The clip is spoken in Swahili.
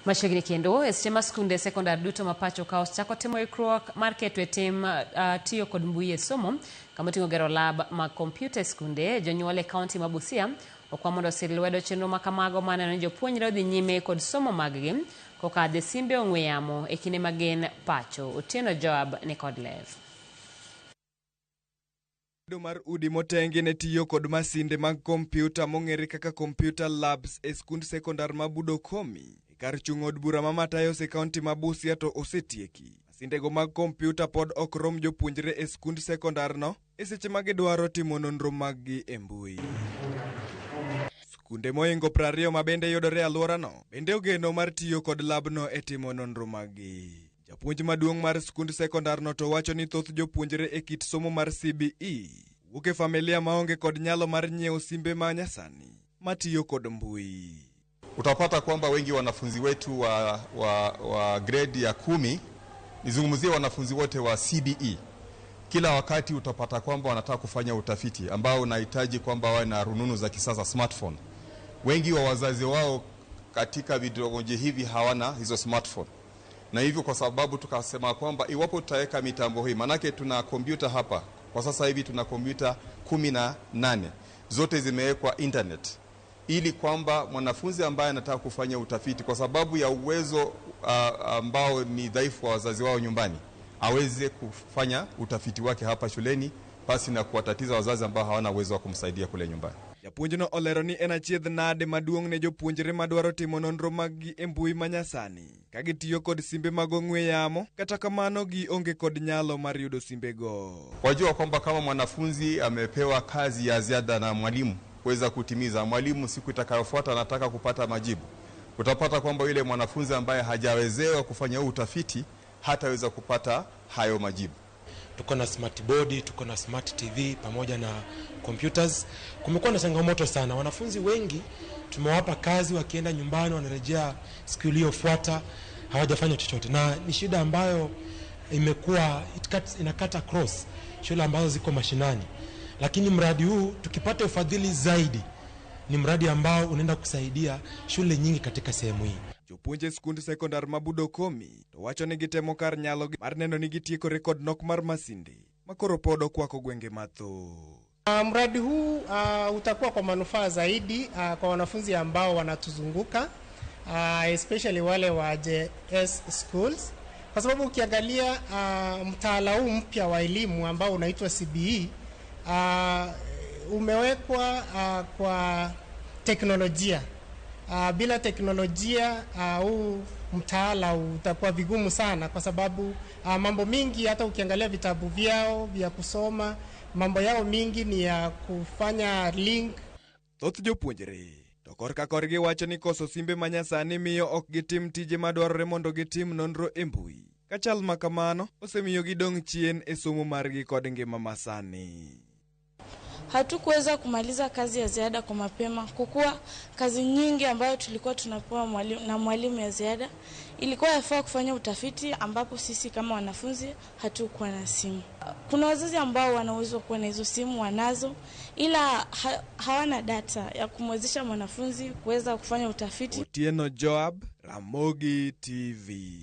Mashigini kendo estima skunde sekondar duto mapacho ka osechako timo ikruok mar keto e tim tiyo kod mbui e somo kama oting'o gero lab mag kompyuta e skunde. Jonyuol e kaunti ma Busia okwa mondo osir lwedo chenro ma kamago maneno ni jopuonjre odhi nyime kod somo maggi kokadho e simbe ong'we yamo e kinde ma gin pacho. Otieno Joab ni kod lev. Mar udi motengi ne tiyo kod masinde mag kompyuta mong'ere kaka computer labs e skund sekondar ma Budokomi. Kar chung' od bura ma Matayos e kaunti ma Busia to osetieki. Masindego mag kompyuta pod ok rom jopuonjre e skund sekondar no e seche ma gidwaro timo nonro maggi e mbui. Skunde moingo 20 ma bende yudore alwora no bende ogeno mar tiyo kod labno e timo nonro maggi. Japuonj maduong' mar skund sekondar no to wacho ni thoth jopuonjre e kit somo mar CBE wuok e familia maonge kod nyalo mar nyiewo simbe ma nyasani matiyo kod mbui. Utapata kwamba wengi wanafunzi wetu wa grade ya 10, nizungumzie wanafunzi wote wa CBE, kila wakati utapata kwamba wanataka kufanya utafiti ambao unahitaji kwamba wawe na rununu za kisasa, smartphone. Wengi wa wazazi wao katika vitongoji hivi hawana hizo smartphone. Na hivyo kwa sababu tukasema kwamba iwapo tutaweka mitambo hii, manake tuna kompyuta hapa kwa sasa hivi tuna kompyuta 18 zote zimewekwa internet, ili kwamba mwanafunzi ambaye anataka kufanya utafiti kwa sababu ya uwezo ambao ni dhaifu wa wazazi wao nyumbani aweze kufanya utafiti wake hapa shuleni pasi na kuwatatiza wazazi ambao hawana uwezo wa kumsaidia kule nyumbani. Japuonjno olero ni en achiedh nade maduong' ne jopuonjre madwaro timo nonro maggi e mbui manyasani ka gitiyo kod simbe mag ong'we yamo, kata kamano gionge kod nyalo mar yudo simbego. Wajua kwamba kama mwanafunzi amepewa kazi ya ziada na mwalimu kuweza kutimiza, mwalimu siku itakayofuata anataka kupata majibu, utapata kwamba yule mwanafunzi ambaye hajawezewa kufanya utafiti hataweza kupata hayo majibu. Tuko na smart board, tuko na smart TV pamoja na computers. Kumekuwa na changamoto sana. Wanafunzi wengi tumewapa kazi, wakienda nyumbani wanarejea siku iliyofuata hawajafanya chochote. Na ni shida ambayo imekuwa inakata cross shule ambazo ziko mashinani. Lakini mradi huu tukipata ufadhili zaidi ni mradi ambao unaenda kusaidia shule nyingi katika sehemu hii. Jopuonje skund sekondar ma Budokomi to wacho ni gitemo kar nyalo mar neno ni gitieko rekod nok mar masinde makoro pod okwako gwenge matho. Mradi huu utakuwa kwa manufaa zaidi kwa wanafunzi ambao wanatuzunguka, especially wale wa JS schools, kwa sababu ukiangalia mtaala huu mpya wa elimu ambao unaitwa CBE umewekwa kwa teknolojia. Bila teknolojia huu mtaala utakuwa vigumu sana, kwa sababu mambo mingi, hata ukiangalia vitabu vyao vya kusoma, mambo yao mingi ni ya kufanya link. Thoth jopuonjre to korka korgi wacho ni koso simbe manyasani miyo ok gitim tije madwarore mondo gitim nonro e mbui. Kachal makamano osemiyo gidong' chien e somo margi kod ngima masani. Hatukuweza kumaliza kazi ya ziada kwa mapema, kwa kuwa kazi nyingi ambayo tulikuwa tunapewa mwalimu ya ziada ilikuwa yafaa kufanya utafiti, ambapo sisi kama wanafunzi hatukuwa na simu. Kuna wazazi ambao wana uwezo kuwa na hizo simu, wanazo, ila hawana data ya kumwezesha mwanafunzi kuweza kufanya utafiti. Otieno Joab, Ramogi TV.